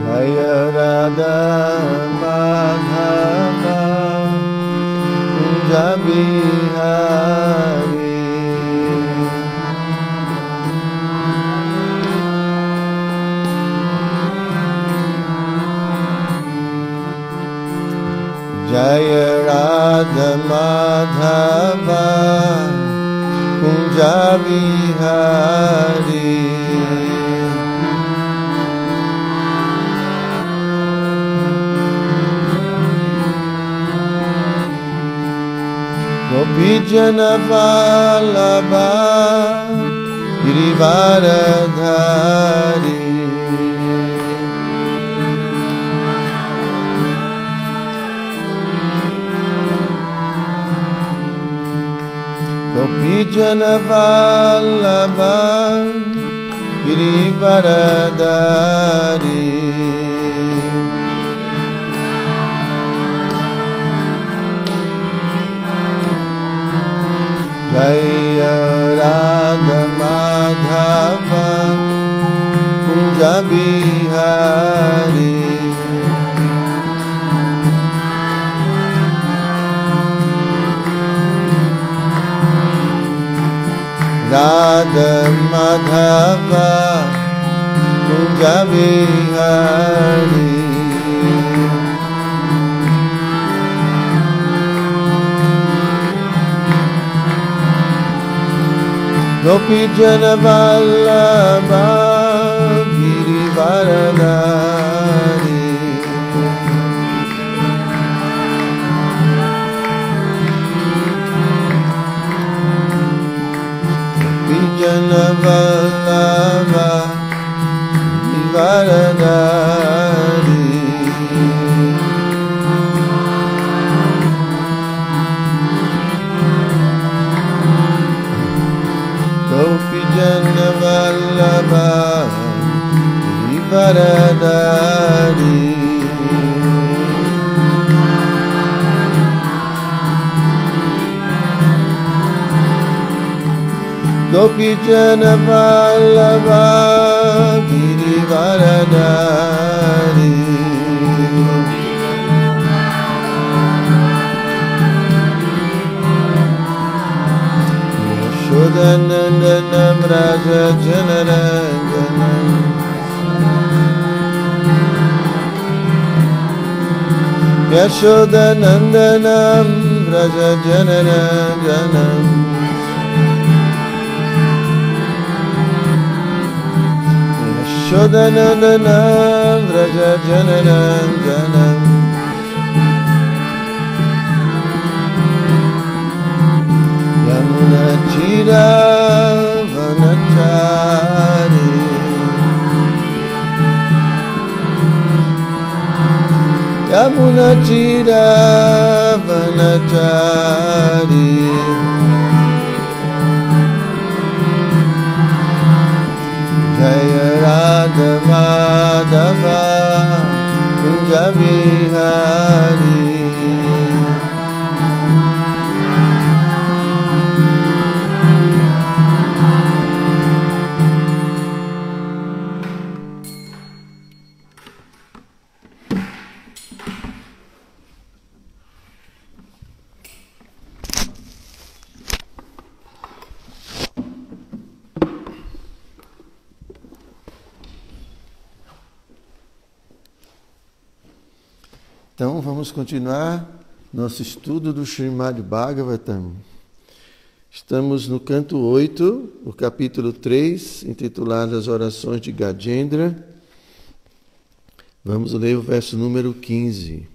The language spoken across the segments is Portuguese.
Jaya Radha Madhava Kunja Bihari. Jaya Radha Madhava Kunja Bihari. Gopijana Vallabha Girivaradhari. Gopijana Vallabha Girivaradhari. Jaya Radha Madhava Kunja Bihari. Radha Madhava Kunja Bihari. Gopijana Vallabha Girivaradhari. Gopijana Vallabha Girivaradhari. Gopijana Vallabha Girivaradhari. Gopijana Vallabha Girivaradhari. Yashodanandanam Raja Janaranjanam. Yashodanandanam Raja Janaranjanam. Yashodanandanam Raja Janaranjanam. Yamuna Tira Vanachari. Yamuna Tira Vanachari. Jaya Radha Madhava Kunja Bihari. Então, vamos continuar nosso estudo do Srimad Bhagavatam. Estamos no canto 8, no capítulo 3, intitulado As Orações de Gajendra. Vamos ler o verso número 15.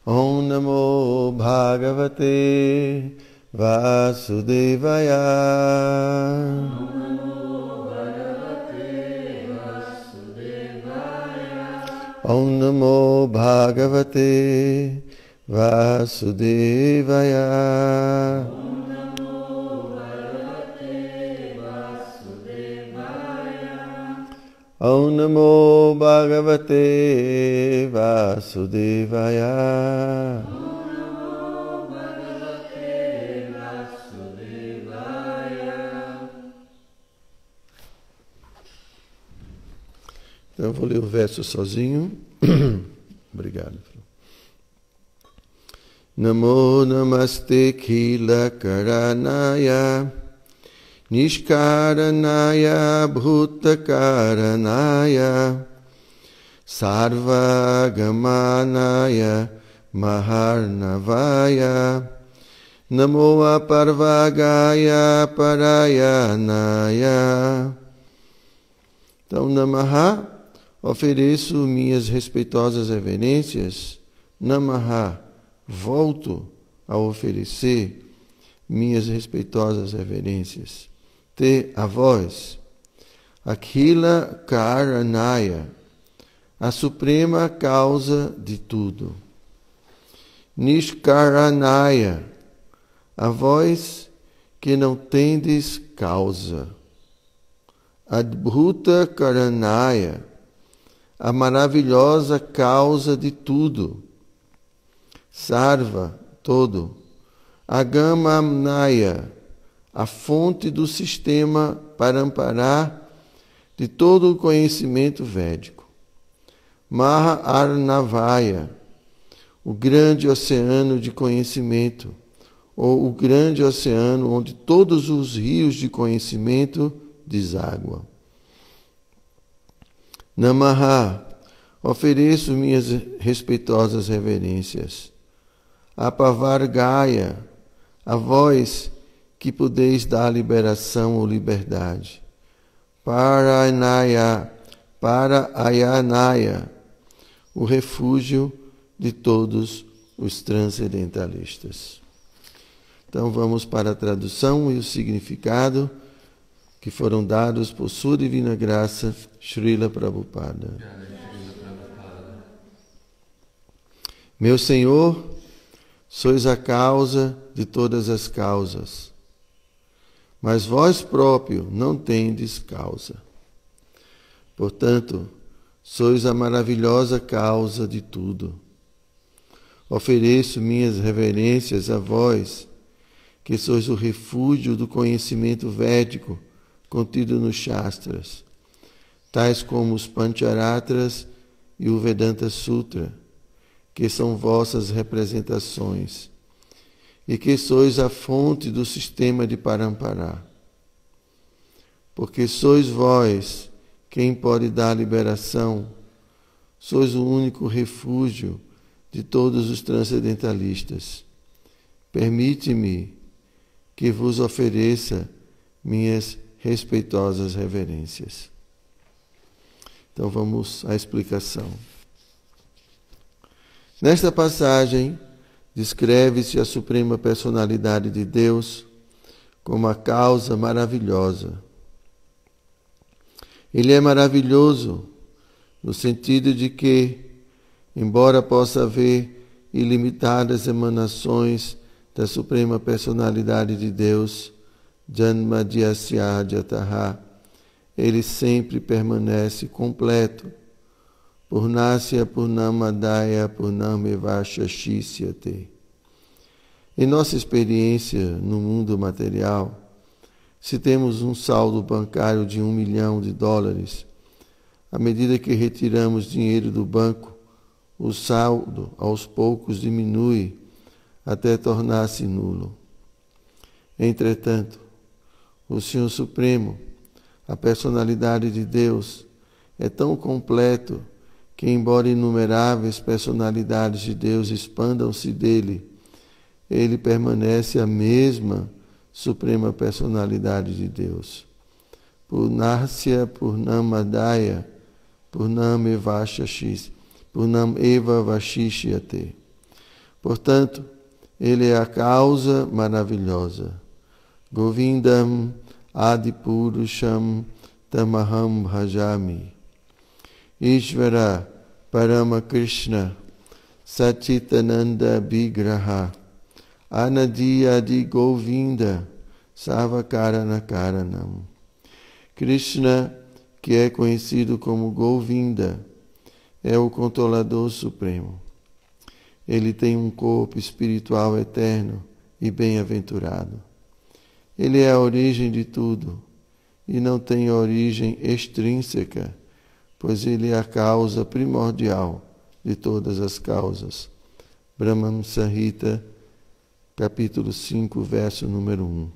Om Namo Bhagavate Vasudevaya. Om Namo Bhagavate Vasudevaya. Om Namo Bhagavate Vasudevaya. Então eu vou ler o verso sozinho. Obrigado. Namo namaste khila karanaya nishkaranaya bhutakaranaya sarvagamanaya maharnavaya namo aparvagaya parayanaya. Então, Namaha, ofereço minhas respeitosas reverências. Namaha, volto a oferecer minhas respeitosas reverências. Te, a vós. Akhila Karanaya, a suprema causa de tudo. Nishkaranaya, a vós que não tendes causa. Adbhuta Karanaya, a maravilhosa causa de tudo. Sarva, todo. Agamamnaya, a fonte do sistema Parampara de todo o conhecimento védico. Maha-Arnavaya, o grande oceano de conhecimento, ou o grande oceano onde todos os rios de conhecimento deságua. Namaha, ofereço minhas respeitosas reverências. Apavargaya, a vós que podeis dar liberação ou liberdade. Parayanaya, o refúgio de todos os transcendentalistas. Então vamos para a tradução e o significado que foram dados por sua divina graça, Srila Prabhupada. Meu Senhor, sois a causa de todas as causas, mas vós próprio não tendes causa. Portanto, sois a maravilhosa causa de tudo. Ofereço minhas reverências a vós, que sois o refúgio do conhecimento védico contido nos Shastras, tais como os Pancharatras e o Vedanta Sutra, que são vossas representações, e que sois a fonte do sistema de Parampara. Porque sois vós quem pode dar liberação, sois o único refúgio de todos os transcendentalistas. Permite-me que vos ofereça minhas respeitosas reverências. Então vamos à explicação. Nesta passagem, descreve-se a Suprema Personalidade de Deus como a causa maravilhosa. Ele é maravilhoso no sentido de que, embora possa haver ilimitadas emanações da Suprema Personalidade de Deus, Janmadhyasya Jataha, ele sempre permanece completo. Purnasya Purnamadaya Purnameva Shashisyate. Em nossa experiência no mundo material, se temos um saldo bancário de $1 milhão, à medida que retiramos dinheiro do banco, o saldo aos poucos diminui até tornar-se nulo. Entretanto, o Senhor Supremo, a personalidade de Deus, é tão completo que, embora inumeráveis personalidades de Deus expandam-se dele, ele permanece a mesma Suprema Personalidade de Deus. Purnasya Purnamadaya Purnameva Vashishyate. Portanto, ele é a causa maravilhosa. Govindam Adipurusham Tamaham Bhajami. Ishvara Parama Krishna Sachitananda Vigraha Anadi Adi Govinda Sarvakarana Karanam. Krishna, que é conhecido como Govinda, é o controlador supremo. Ele tem um corpo espiritual eterno e bem-aventurado. Ele é a origem de tudo e não tem origem extrínseca, pois ele é a causa primordial de todas as causas. Brahma Samhita, capítulo 5, verso número 1.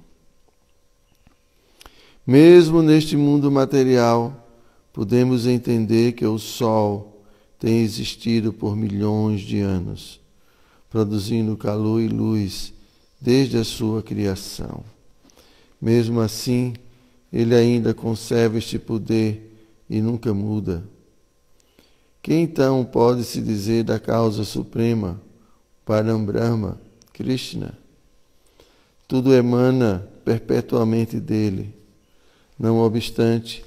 Mesmo neste mundo material, podemos entender que o Sol tem existido por milhões de anos, produzindo calor e luz desde a sua criação. Mesmo assim, ele ainda conserva este poder e nunca muda. Quem então pode se dizer da causa suprema, Parambrahma, Krishna? Tudo emana perpetuamente dele. Não obstante,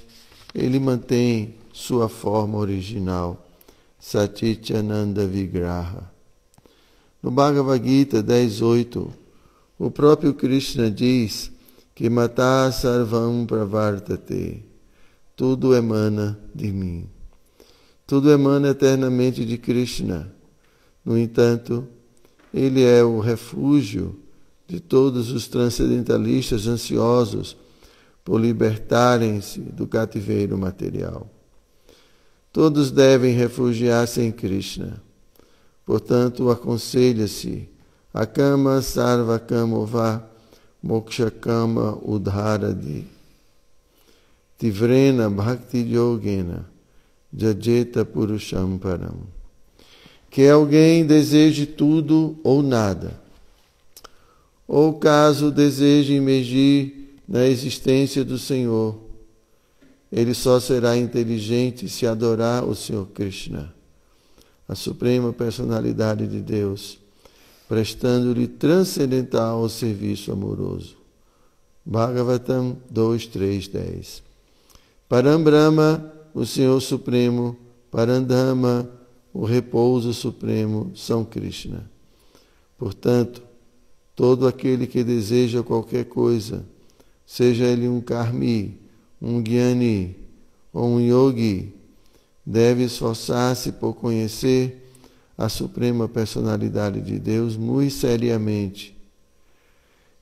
ele mantém sua forma original, Satchitananda Vigraha. No Bhagavad Gita 10.8, o próprio Krishna diz que Mata Sarvam Pravartate, tudo emana de mim. Tudo emana eternamente de Krishna. No entanto, ele é o refúgio de todos os transcendentalistas ansiosos por libertarem-se do cativeiro material. Todos devem refugiar-se em Krishna. Portanto, aconselha-se Akama Sarvakamova Mokshakama Udharadi Tivrena Bhakti Yogena Jajeta Purusham Param. Que alguém deseje tudo ou nada, ou caso deseje imergir na existência do Senhor, ele só será inteligente se adorar o Senhor Krishna, a suprema personalidade de Deus, prestando-lhe transcendental serviço amoroso. Bhagavatam 2.3.10. Parambrahma, o Senhor Supremo, Parandhama, o repouso supremo, são Krishna. Portanto, todo aquele que deseja qualquer coisa, seja ele um karmi, um gyani ou um yogi, deve esforçar-se por conhecer a suprema personalidade de Deus muito seriamente,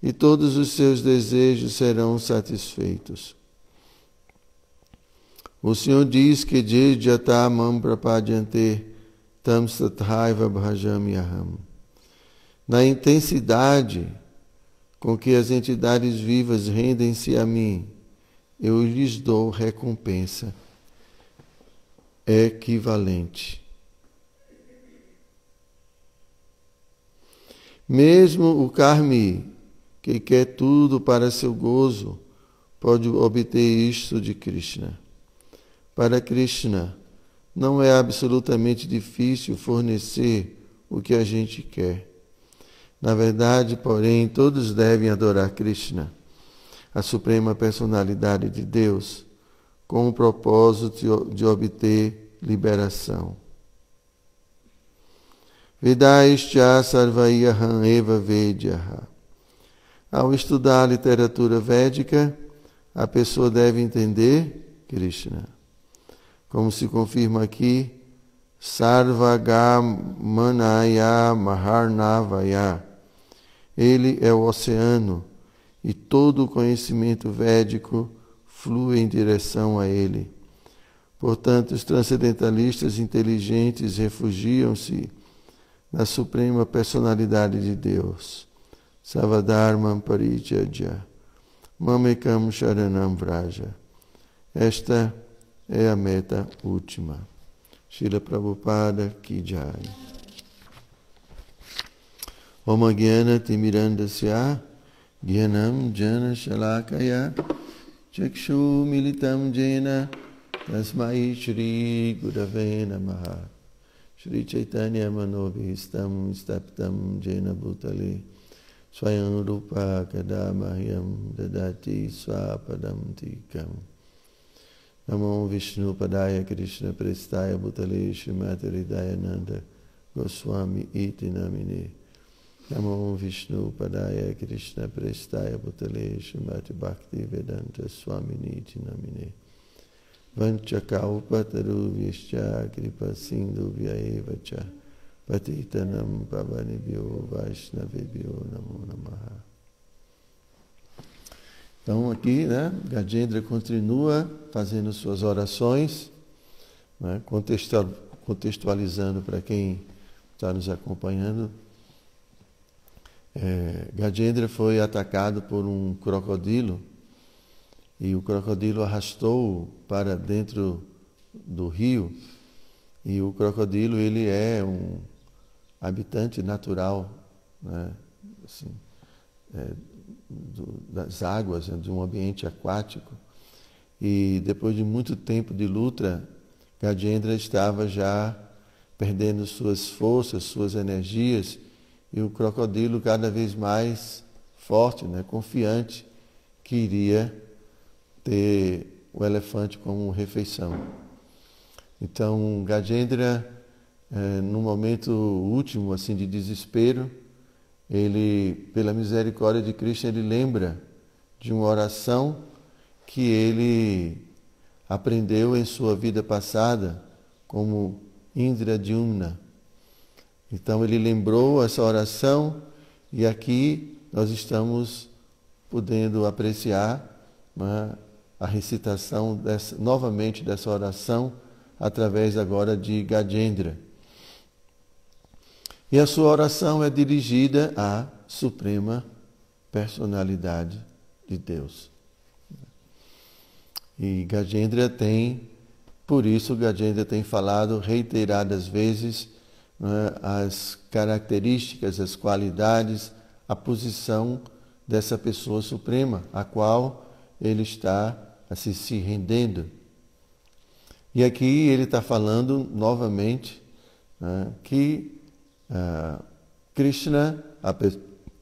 e todos os seus desejos serão satisfeitos. O Senhor diz que Jeta Mam Prapadyante Tam Sathaiva Bhajami Aham. Na intensidade com que as entidades vivas rendem-se a mim, eu lhes dou recompensa equivalente. Mesmo o karmi, que quer tudo para seu gozo, pode obter isto de Krishna. Para Krishna, não é absolutamente difícil fornecer o que a gente quer. Na verdade, porém, todos devem adorar Krishna, a suprema personalidade de Deus, com o propósito de obter liberação. Vedaischa sarvaiyaham eva vedyaha. Ao estudar a literatura védica, a pessoa deve entender Krishna. Como se confirma aqui, Sarvagamanaya Maharnavaya. Ele é o oceano e todo o conhecimento védico flui em direção a ele. Portanto, os transcendentalistas inteligentes refugiam-se na suprema personalidade de Deus. Savadharmam Parityajya Mamekam Sharanam Vraja. Esta é a meta última. Srila Prabhupada Ki Jai. Om Gyana Timirandasya Gyanam Jana Shalakaya Chakshu Militam Jena Tasmai Shri Gurave Namaha. Shri Chaitanya Manobhistam Staptam Jena Bhutale Swayam Rupa Kadamahyam Dadati Swapadam Tikam. Namo Vishnu Padaya Krishna Prestaya Bhutale Srimati Hridayananda Goswami Iti Namine. Namo Vishnu Padaya Krishna Prestaya Bhutale Srimati Bhakti Vedanta Swamini Iti Namine. Vanchakaupataruvishcha Kripa Sindhuvya Evacha Patitanam Pavanibhyo Vaishnavibhyo Namo Namaha. Então aqui, Gajendra continua fazendo suas orações, né? Contextualizando para quem está nos acompanhando, Gajendra foi atacado por um crocodilo e o crocodilo arrastou-o para dentro do rio, e o crocodilo ele é um habitante natural, né? Assim, das águas, né? De um ambiente aquático, e depois de muito tempo de luta, Gajendra estava já perdendo suas forças, suas energias, e o crocodilo cada vez mais forte, né? Confiante que iria ter o elefante como refeição. Então, Gajendra, no momento último assim de desespero, ele, pela misericórdia de Krishna, ele lembra de uma oração que ele aprendeu em sua vida passada como Indradyumna. Então ele lembrou essa oração e aqui nós estamos podendo apreciar, né, a recitação novamente dessa oração através agora de Gajendra. E a sua oração é dirigida à Suprema Personalidade de Deus. E Gajendra tem, por isso Gajendra tem falado reiteradas vezes, né, as características, as qualidades, a posição dessa pessoa suprema, a qual ele está assim, se rendendo. E aqui ele está falando novamente, né, que Krishna,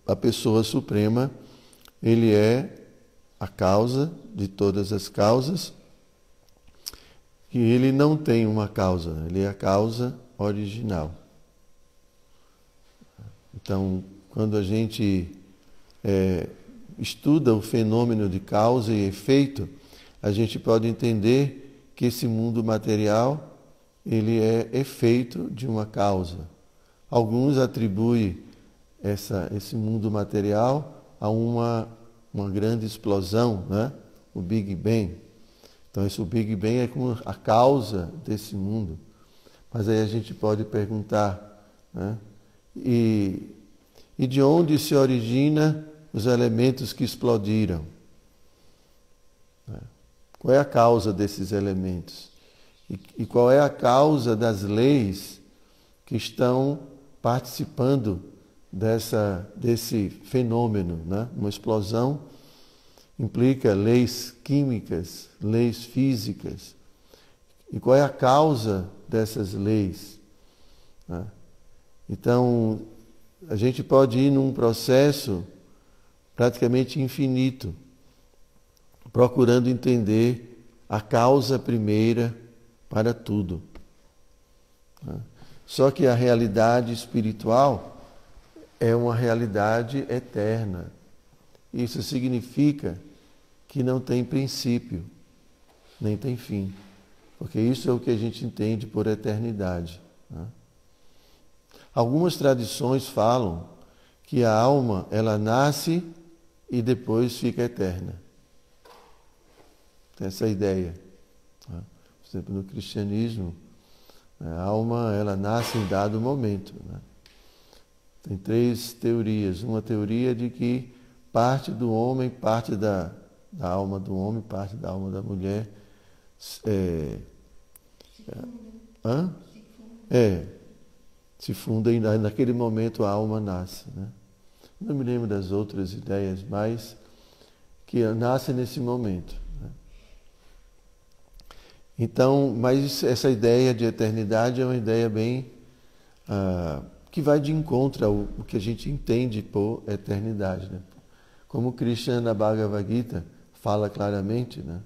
a pessoa suprema, ele é a causa de todas as causas, e ele não tem uma causa, ele é a causa original. Então, quando a gente estuda o fenômeno de causa e efeito, a gente pode entender que esse mundo material ele é efeito de uma causa. Alguns atribuem esse mundo material a uma grande explosão, né? O Big Bang. Então, esse Big Bang é como a causa desse mundo. Mas aí a gente pode perguntar, né? E de onde se origina os elementos que explodiram? Qual é a causa desses elementos? E qual é a causa das leis que estão participando desse fenômeno, né? Uma explosão implica leis químicas, leis físicas. E qual é a causa dessas leis, né? Então, a gente pode ir num processo praticamente infinito, procurando entender a causa primeira para tudo, né? Só que a realidade espiritual é uma realidade eterna. Isso significa que não tem princípio, nem tem fim. Porque isso é o que a gente entende por eternidade, né? Algumas tradições falam que a alma, ela nasce e depois fica eterna. Tem essa ideia, né? Por exemplo, no cristianismo, a alma, ela nasce em dado momento, né? Tem 3 teorias. Uma teoria de que parte do homem, parte da alma do homem, parte da alma da mulher se fundem, e naquele momento a alma nasce, né? Não me lembro das outras ideias, mas que nasce nesse momento, né? Então, mas essa ideia de eternidade é uma ideia bem que vai de encontro ao que a gente entende por eternidade, né? Como Krishna na Bhagavad Gita fala claramente, né,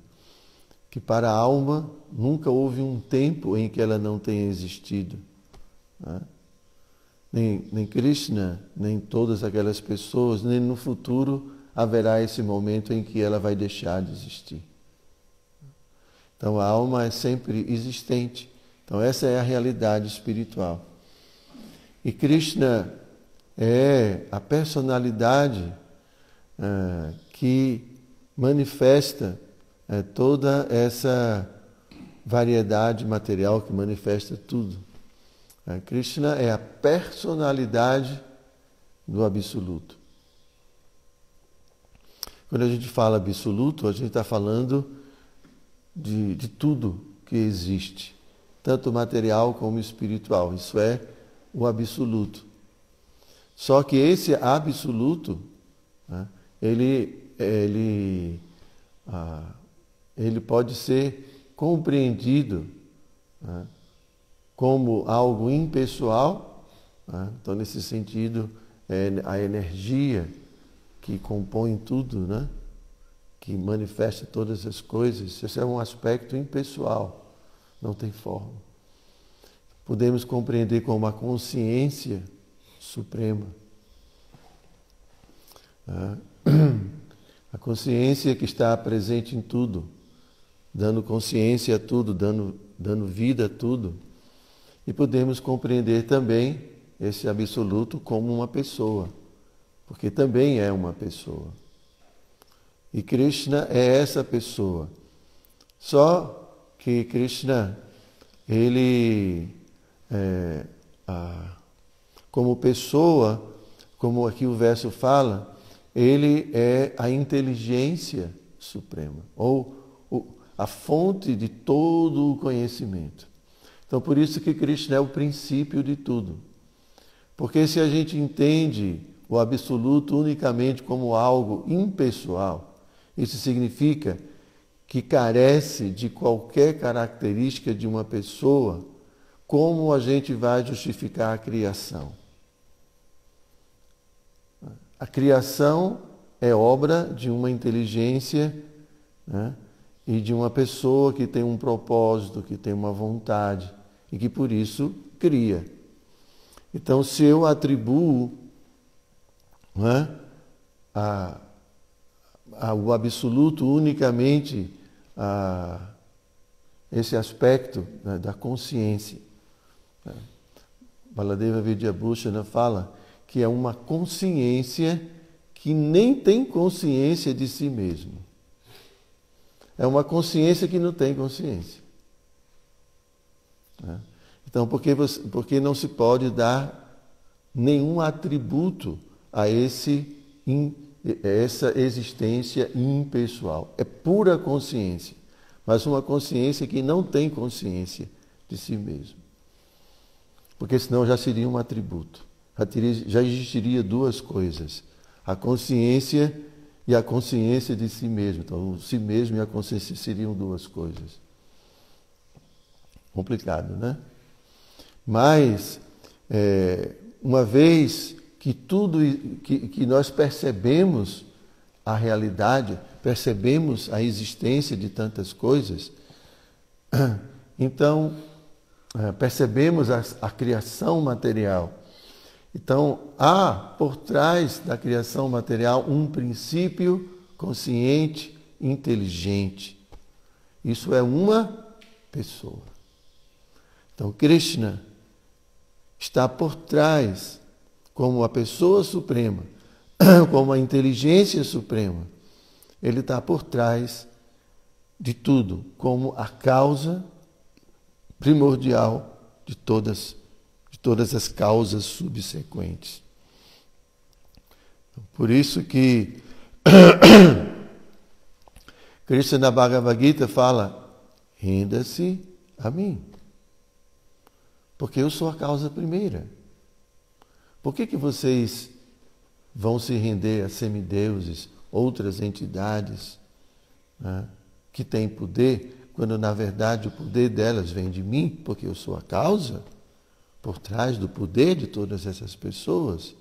que para a alma nunca houve um tempo em que ela não tenha existido, né? Nem Krishna, nem todas aquelas pessoas, nem no futuro haverá esse momento em que ela vai deixar de existir. Então a alma é sempre existente. Então essa é a realidade espiritual. E Krishna é a personalidade que manifesta toda essa variedade material que manifesta tudo. Krishna é a personalidade do absoluto. Quando a gente fala absoluto, a gente está falando de tudo que existe, tanto material como espiritual. Isso é o absoluto. Só que esse absoluto, né, ele pode ser compreendido, né, como algo impessoal, né? Então, nesse sentido, a energia que compõe tudo, né? Que manifesta todas as coisas, esse é um aspecto impessoal, não tem forma. Podemos compreender como a consciência suprema. A consciência que está presente em tudo, dando consciência a tudo, dando vida a tudo. E podemos compreender também esse absoluto como uma pessoa, porque também é uma pessoa. E Krishna é essa pessoa. Só que Krishna, ele, como pessoa, como aqui o verso fala, ele é a inteligência suprema, ou a fonte de todo o conhecimento. Então, por isso que Krishna é o princípio de tudo. Porque se a gente entende o absoluto unicamente como algo impessoal, isso significa que carece de qualquer característica de uma pessoa, como a gente vai justificar a criação? A criação é obra de uma inteligência, né, e de uma pessoa que tem um propósito, que tem uma vontade e que por isso cria. Então, se eu atribuo, né, o absoluto unicamente a esse aspecto, né, da consciência, Baladeva Vidyabhushana fala que é uma consciência que nem tem consciência de si mesmo. É uma consciência que não tem consciência. Então, porque não se pode dar nenhum atributo a essa existência impessoal. É pura consciência, mas uma consciência que não tem consciência de si mesmo. Porque senão já seria um atributo. Já existiria duas coisas: a consciência e a consciência de si mesmo. Então, o si mesmo e a consciência seriam duas coisas. Complicado, né? Mas, uma vez que tudo que nós percebemos a realidade, percebemos a existência de tantas coisas, então percebemos a criação material. Então, há por trás da criação material um princípio consciente, inteligente. Isso é uma pessoa. Então, Krishna está por trás, como a pessoa suprema, como a inteligência suprema. Ele está por trás de tudo, como a causa primordial de todas as causas subsequentes. Por isso que Krishna na Bhagavad Gita fala: renda-se a mim, porque eu sou a causa primeira. Por que vocês vão se render a semideuses, outras entidades, né, que têm poder, quando na verdade o poder delas vem de mim, porque eu sou a causa por trás do poder de todas essas pessoas?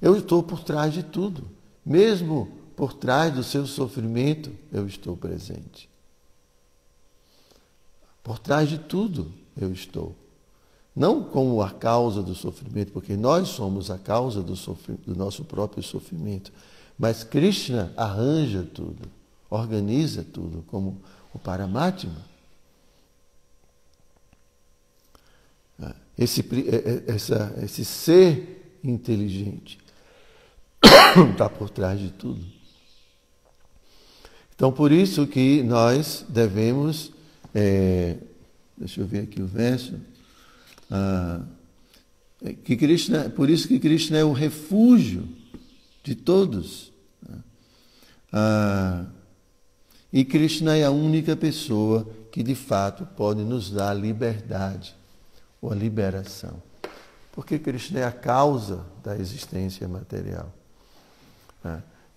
Eu estou por trás de tudo. Mesmo por trás do seu sofrimento, eu estou presente. Por trás de tudo eu estou. Não como a causa do sofrimento, porque nós somos a causa do nosso próprio sofrimento. Mas Krishna arranja tudo, organiza tudo, como o Paramatma. Esse ser inteligente está por trás de tudo. Então, por isso que nós devemos deixa eu ver aqui o verso, que Krishna, por isso que Krishna é o refúgio de todos. E Krishna é a única pessoa que de fato pode nos dar a liberdade ou a liberação. Porque Krishna é a causa da existência material.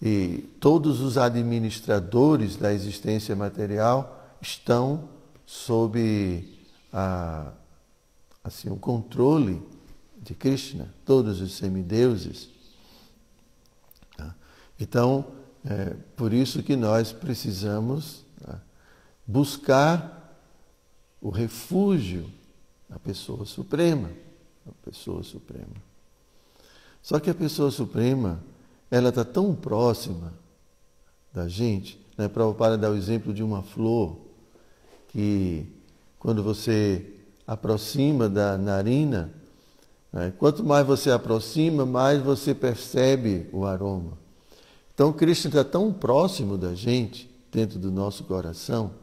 E todos os administradores da existência material estão sob o controle de Krishna, todos os semideuses. Então, por isso que nós precisamos buscar o refúgio da pessoa suprema. A pessoa suprema. Só que a pessoa suprema, ela está tão próxima da gente, né? Prabhupada dá o exemplo de uma flor, que quando você aproxima da narina, né? Quanto mais você aproxima, mais você percebe o aroma. Então, Krishna está tão próximo da gente, dentro do nosso coração,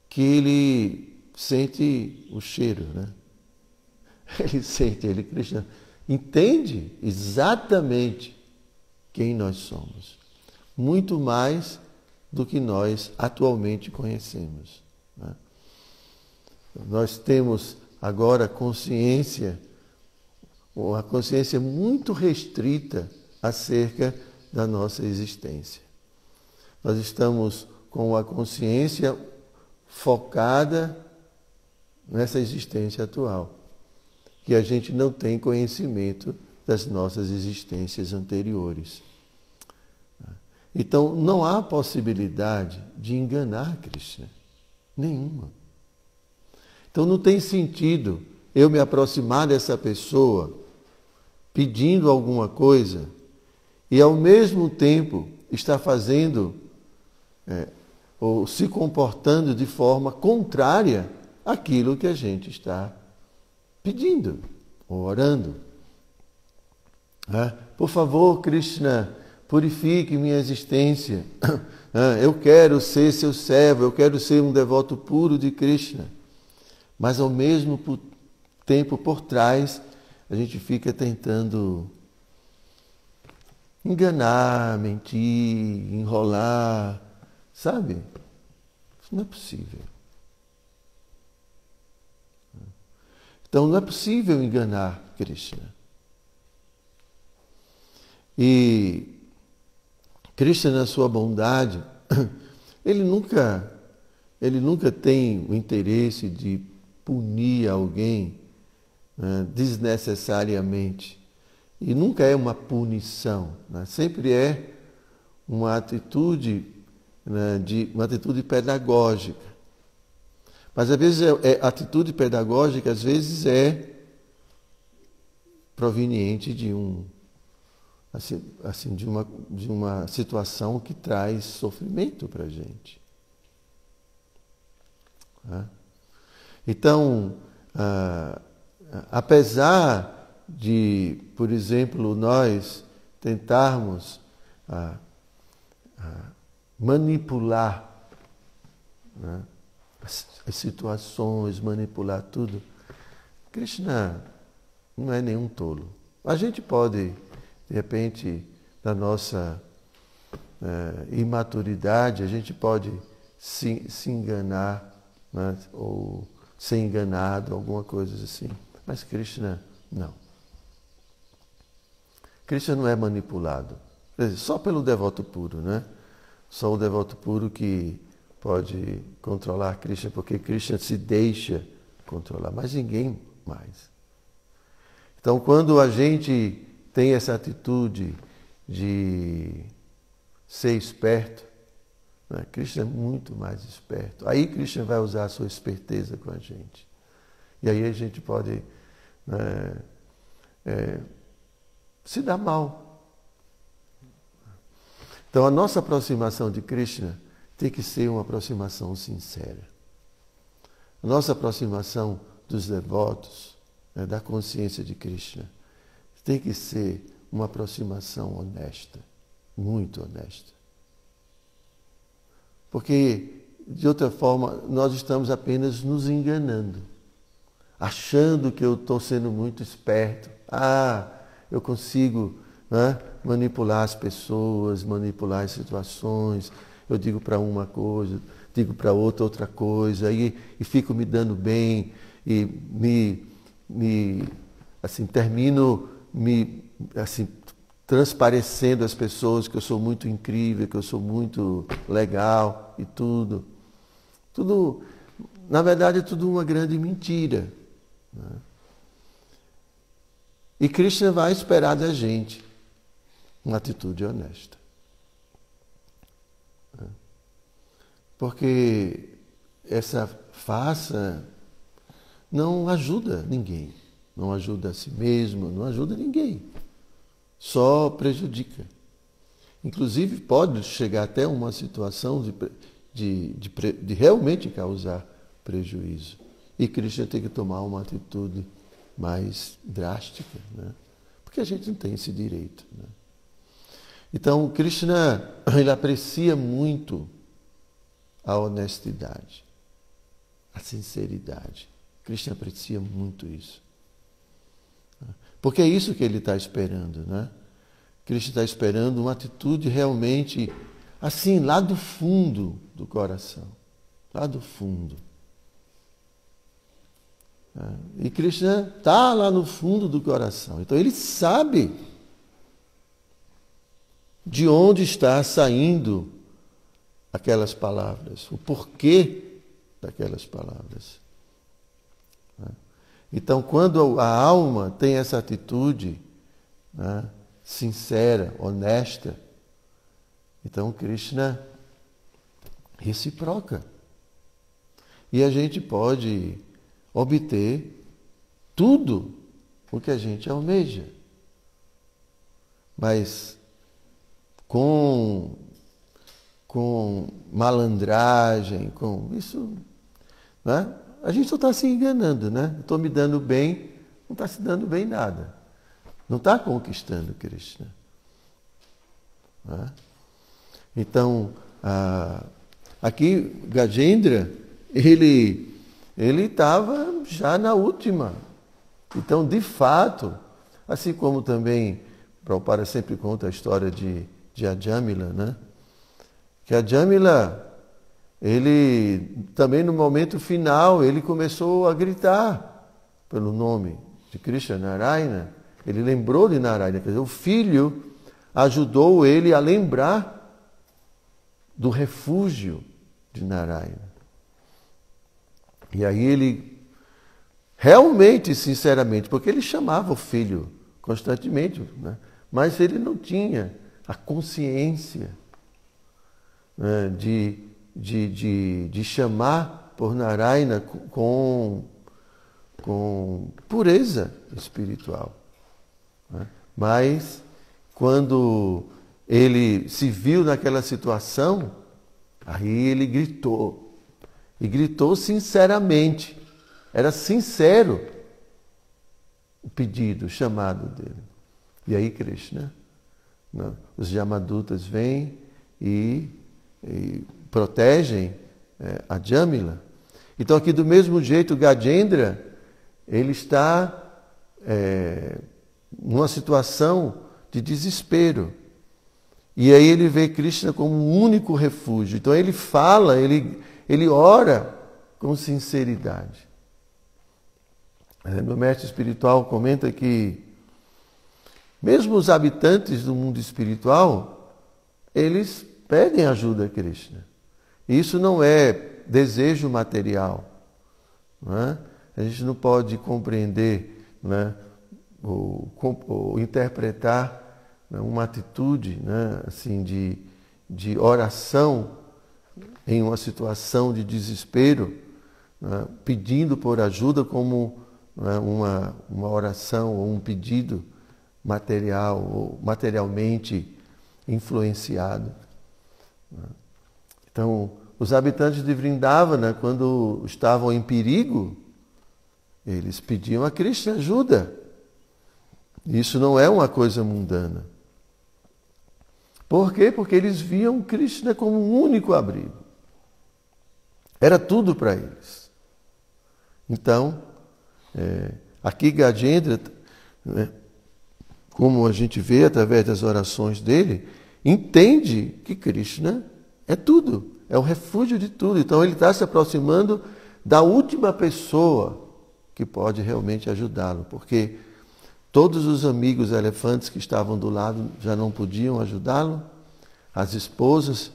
que ele sente o cheiro, né? Ele sente, Krishna entende exatamente quem nós somos. Muito mais do que nós atualmente conhecemos. Né? Nós temos agora consciência, uma consciência muito restrita acerca da nossa existência. Nós estamos com a consciência focada nessa existência atual, que a gente não tem conhecimento das nossas existências anteriores. Então, não há possibilidade de enganar Krishna. Nenhuma. Então, não tem sentido eu me aproximar dessa pessoa pedindo alguma coisa e, ao mesmo tempo, estar fazendo ou se comportando de forma contrária àquilo que a gente está pedindo ou orando. Por favor, Krishna, purifique minha existência. Eu quero ser seu servo, eu quero ser um devoto puro de Krishna. Mas ao mesmo tempo, por trás, a gente fica tentando enganar, mentir, enrolar, sabe? Isso não é possível. Então não é possível enganar Krishna. E Krishna, na sua bondade, ele nunca tem o interesse de punir alguém desnecessariamente. E nunca é uma punição, né? Sempre é uma atitude, uma atitude pedagógica. Mas às vezes a atitude pedagógica às vezes é proveniente de de uma situação que traz sofrimento para a gente. Então, apesar de, por exemplo, nós tentarmos manipular as situações, manipular tudo, Krishna não é nenhum tolo. A gente pode, de repente, na nossa imaturidade, a gente pode se enganar, né? Ou ser enganado, alguma coisa assim. Mas Krishna, não. Krishna não é manipulado. Só pelo devoto puro, né? Só o devoto puro que pode controlar Krishna, porque Krishna se deixa controlar, mas ninguém mais. Então, quando a gente tem essa atitude de ser esperto, né? Krishna é muito mais esperto. Aí Krishna vai usar a sua esperteza com a gente. E aí a gente pode se dar mal. Então, a nossa aproximação de Krishna tem que ser uma aproximação sincera. A nossa aproximação dos devotos, da consciência de Krishna, tem que ser uma aproximação honesta, muito honesta. Porque de outra forma, nós estamos apenas nos enganando, achando que eu estou sendo muito esperto. Eu consigo, né, manipular as pessoas, manipular as situações. Eu digo para uma coisa, digo para outra coisa, e fico me dando bem, e termino transparecendo às pessoas que eu sou muito incrível, que eu sou muito legal e tudo. Tudo, na verdade, é tudo uma grande mentira, né? E Krishna vai esperar da gente uma atitude honesta. Porque essa farsa não ajuda ninguém, não ajuda a si mesmo, não ajuda ninguém, só prejudica. Inclusive pode chegar até uma situação de realmente causar prejuízo. E Krishna tem que tomar uma atitude mais drástica, né? Porque a gente não tem esse direito, né? Então, Krishna, ele aprecia muito a honestidade, a sinceridade. Krishna aprecia muito isso. Porque é isso que ele está esperando, né? Krishna está esperando uma atitude realmente, assim, lá do fundo do coração. Lá do fundo. E Krishna está lá no fundo do coração. Então ele sabe de onde está saindo aquelas palavras, o porquê daquelas palavras. Então, quando a alma tem essa atitude, né, sincera, honesta, então Krishna reciproca. E a gente pode obter tudo o que a gente almeja. Mas com malandragem, com isso, né? A gente só está se enganando, né? Estou me dando bem, não está se dando bem nada. Não está conquistando Krishna. Né? Então, aqui Gajendra, ele estava já na última. Então, de fato, assim como também Prabhupada sempre conta a história de Ajamila, né? Que Ajamila, ele também no momento final, ele começou a gritar pelo nome de Krishna, Narayana. Ele lembrou de Narayana, quer dizer, o filho ajudou ele a lembrar do refúgio de Narayana. E aí ele, realmente, sinceramente, porque ele chamava o filho constantemente, né? Mas ele não tinha a consciência, né, de chamar por Narayana com pureza espiritual. Né? Mas, quando ele se viu naquela situação, aí ele gritou. E gritou sinceramente. Era sincero o pedido, o chamado dele. E aí Krishna, né, os Yamadutas vêm e protegem Ajamila. Então aqui do mesmo jeito Gajendra, ele está numa situação de desespero. E aí ele vê Krishna como um único refúgio. Então ele fala, ele ora com sinceridade. Meu mestre espiritual comenta que mesmo os habitantes do mundo espiritual, eles pedem ajuda a Krishna. Isso não é desejo material. Não é? A gente não pode compreender, né, ou interpretar, né, uma atitude, né, assim, de oração em uma situação de desespero, né, pedindo por ajuda como, né, uma oração ou um pedido material ou materialmente influenciado. Então, os habitantes de Vrindavana, quando estavam em perigo, eles pediam a Krishna ajuda. Isso não é uma coisa mundana. Por quê? Porque eles viam Krishna como um único abrigo. Era tudo para eles. Então, aqui Gajendra, como a gente vê através das orações dele, entende que Krishna é tudo, é o refúgio de tudo. Então ele está se aproximando da última pessoa que pode realmente ajudá-lo, porque todos os amigos elefantes que estavam do lado já não podiam ajudá-lo, as esposas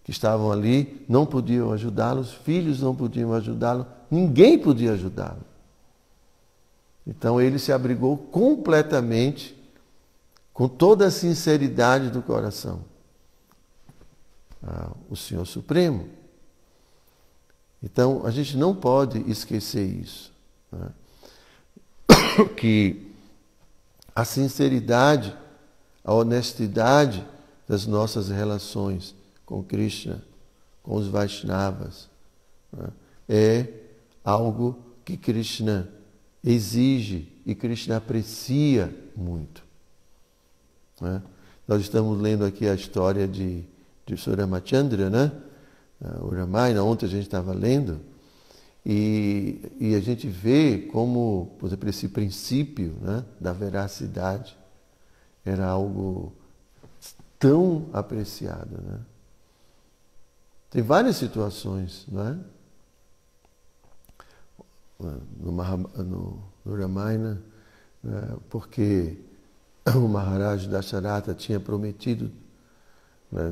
que estavam ali não podiam ajudá-lo, os filhos não podiam ajudá-lo, ninguém podia ajudá-lo. Então ele se abrigou completamente, com toda a sinceridade do coração, o Senhor Supremo. Então a gente não pode esquecer isso, né? Que a sinceridade, a honestidade das nossas relações com Krishna, com os Vaishnavas, né, é algo que Krishna exige e Krishna aprecia muito, né? Nós estamos lendo aqui a história de Suramachandra, né? O Ramayana, ontem a gente estava lendo, e a gente vê como, por exemplo, esse princípio, né, da veracidade era algo tão apreciado, né? Tem várias situações, não é? No Ramayana, né, porque o Maharaj Dasharatha tinha prometido, né,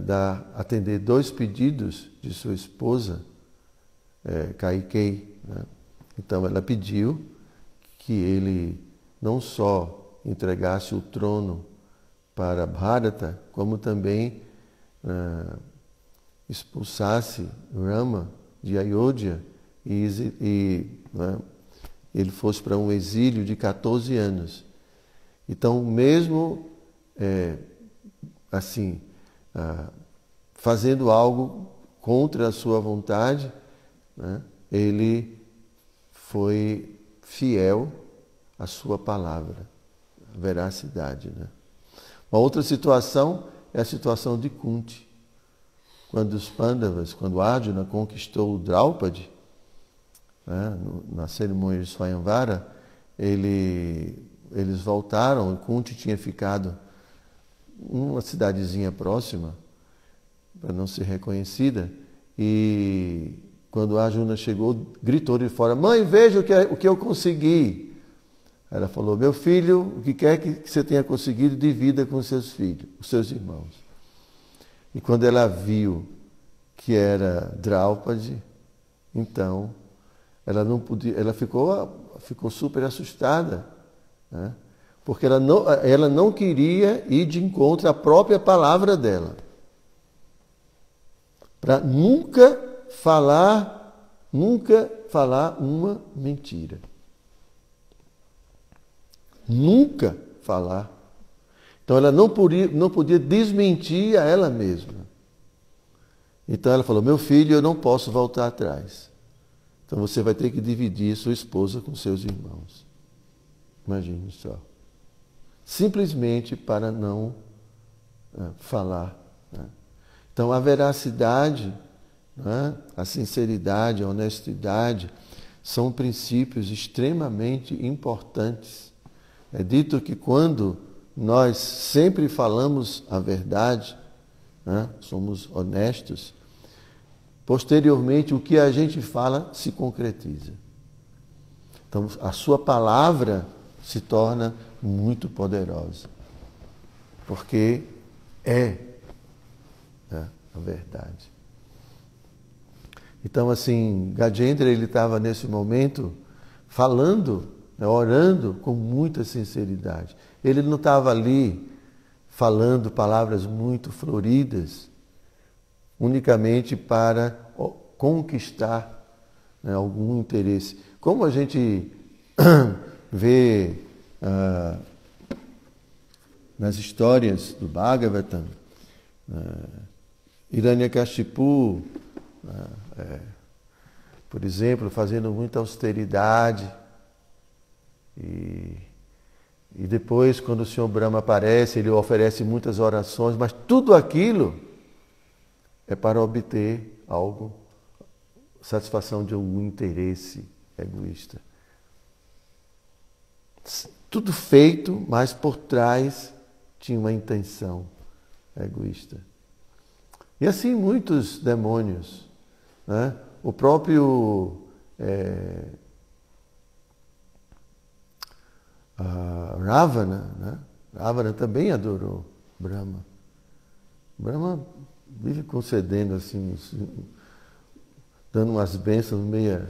atender 2 pedidos de sua esposa, Kaikeyi, né? Então ela pediu que ele não só entregasse o trono para Bharata, como também expulsasse Rama de Ayodhya e né, ele fosse para um exílio de 14 anos. Então, mesmo assim, fazendo algo contra a sua vontade, né, ele foi fiel à sua palavra, à veracidade, né? Uma outra situação é a situação de Kunti. Quando os Pandavas, quando Arjuna conquistou o Draupadi, né, na cerimônia de Swayamvara, eles voltaram, Kunti tinha ficado numa cidadezinha próxima, para não ser reconhecida, e quando Arjuna chegou, gritou de fora: mãe, veja o que eu consegui. Ela falou: meu filho, o que quer que você tenha conseguido, divida com seus filhos, os seus irmãos. E quando ela viu que era Draupadi, então ela não podia, ela ficou super assustada, né? Porque ela não queria ir de encontro à própria palavra dela, para nunca falar uma mentira. Nunca falar. Então ela não podia desmentir a ela mesma. Então ela falou: meu filho, eu não posso voltar atrás. Então você vai ter que dividir sua esposa com seus irmãos. Imagine só. Simplesmente para não falar, né? Então a veracidade, né, a sinceridade, a honestidade são princípios extremamente importantes. É dito que quando nós sempre falamos a verdade, né, somos honestos, posteriormente o que a gente fala se concretiza. Então a sua palavra se torna muito poderosa, porque é a verdade. Então assim, Gajendra, ele estava nesse momento falando, orando com muita sinceridade. Ele não estava ali falando palavras muito floridas, unicamente para conquistar, né, algum interesse. Como a gente vê nas histórias do Bhagavatam, Hiranyakashipu, por exemplo, fazendo muita austeridade, e depois, quando o Senhor Brahma aparece, ele oferece muitas orações, mas tudo aquilo é para obter algo satisfação de algum interesse egoísta. Tudo feito, mas por trás tinha uma intenção egoísta. E assim muitos demônios, né? O próprio Ravana, né? Ravana também adorou Brahma. Brahma vive concedendo assim, dando umas bênçãos meia,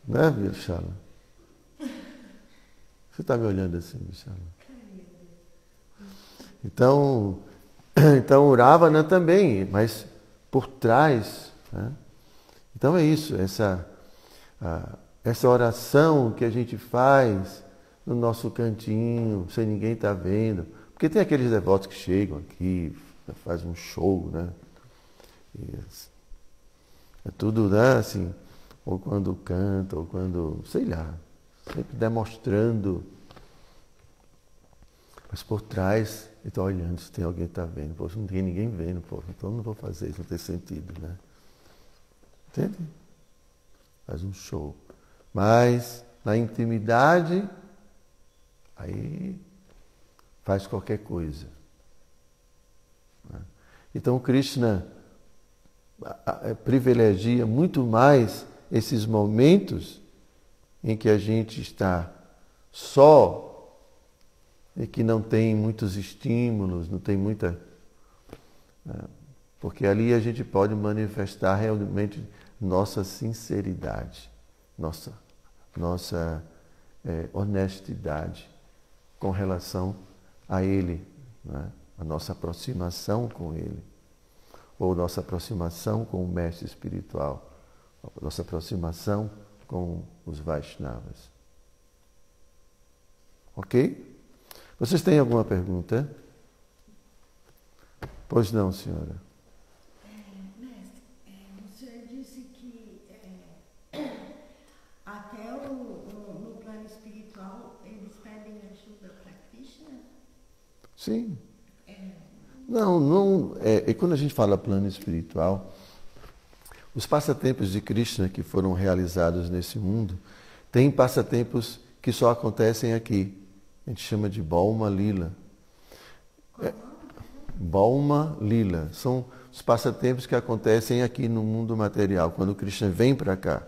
né, Vishala? Você está me olhando assim, Vishala? Então o Ravana também, mas por trás, né? Então é isso, essa oração que a gente faz no nosso cantinho, sem ninguém estar vendo. Porque tem aqueles devotos que chegam aqui, faz um show, né? É tudo, né, assim, ou quando canta, ou quando, sei lá, sempre demonstrando. Mas por trás, ele está olhando se tem alguém que está vendo. Pô, não tem ninguém vendo, pô, então não vou fazer isso, não tem sentido, né? Entende? Faz um show. Mas, na intimidade, aí faz qualquer coisa. Então, Krishna privilegia muito mais esses momentos em que a gente está só e que não tem muitos estímulos, não tem muita... Porque ali a gente pode manifestar realmente nossa sinceridade, nossa honestidade com relação a Ele, né? A nossa aproximação com Ele, ou nossa aproximação com o mestre espiritual, nossa aproximação com os Vaishnavas. Ok? Vocês têm alguma pergunta? Pois não, senhora. Mestre, o senhor disse que até no plano espiritual eles pedem ajuda para Krishna? Sim. Não. E quando a gente fala plano espiritual, os passatempos de Krishna que foram realizados nesse mundo, tem passatempos que só acontecem aqui. A gente chama de Bauma Lila. Bauma Lila. São os passatempos que acontecem aqui no mundo material, quando Krishna vem para cá.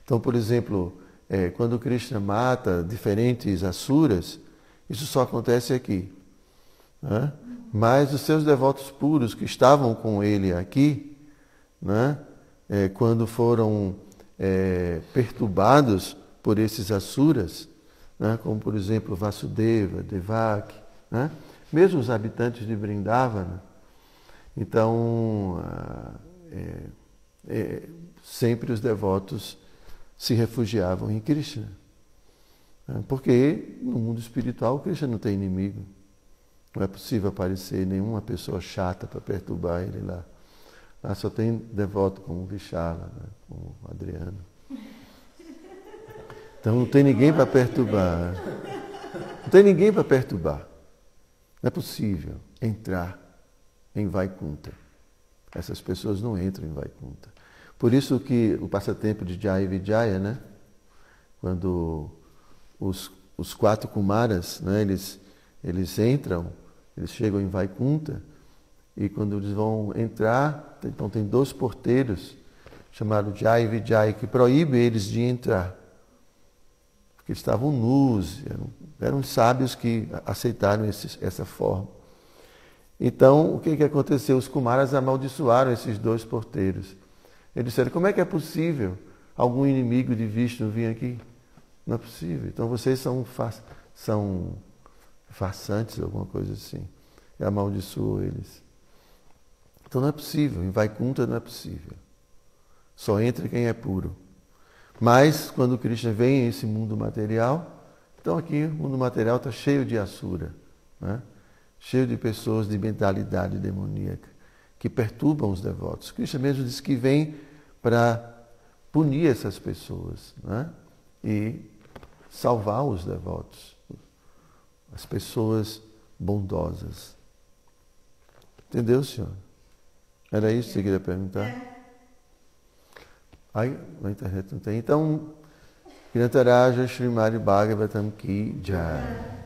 Então, por exemplo, quando Krishna mata diferentes asuras, isso só acontece aqui. Né? Mas os seus devotos puros que estavam com ele aqui, né? Quando foram perturbados por esses asuras, né? Como por exemplo Vasudeva, Devaki, né? Mesmo os habitantes de Vrindavana, então sempre os devotos se refugiavam em Krishna. Né? Porque no mundo espiritual Krishna não tem inimigo. Não é possível aparecer nenhuma pessoa chata para perturbar ele lá. Lá só tem devoto como o Vishala, né? Como o Adriano. Então não tem ninguém para perturbar. Não tem ninguém para perturbar. Não é possível entrar em Vaikunta. Essas pessoas não entram em Vaikunta. Por isso que o passatempo de Jaya Vijaya, né? Quando os 4 Kumaras, né? Eles entram, eles chegam em Vaikunta, e quando eles vão entrar, então tem 2 porteiros, chamados Jaya e Vijaya, que proíbem eles de entrar. Porque eles estavam nus, eram sábios que aceitaram essa forma. Então, o que aconteceu? Os Kumaras amaldiçoaram esses 2 porteiros. Eles disseram, como é que é possível algum inimigo de Vishnu vir aqui? Não é possível. Então vocês são farsantes, alguma coisa assim. E amaldiçoou eles. Então não é possível, em Vaikunta não é possível. Só entra quem é puro. Mas quando Krishna vem em esse mundo material, então aqui o mundo material está cheio de asura, né? Cheio de pessoas de mentalidade demoníaca, que perturbam os devotos. Krishna mesmo diz que vem para punir essas pessoas, né? E salvar os devotos, as pessoas bondosas. Entendeu, senhor? Era isso que você queria perguntar? Ai, na internet não tem. Então, Grantaraja Srimad Bhagavatam Ki Jai.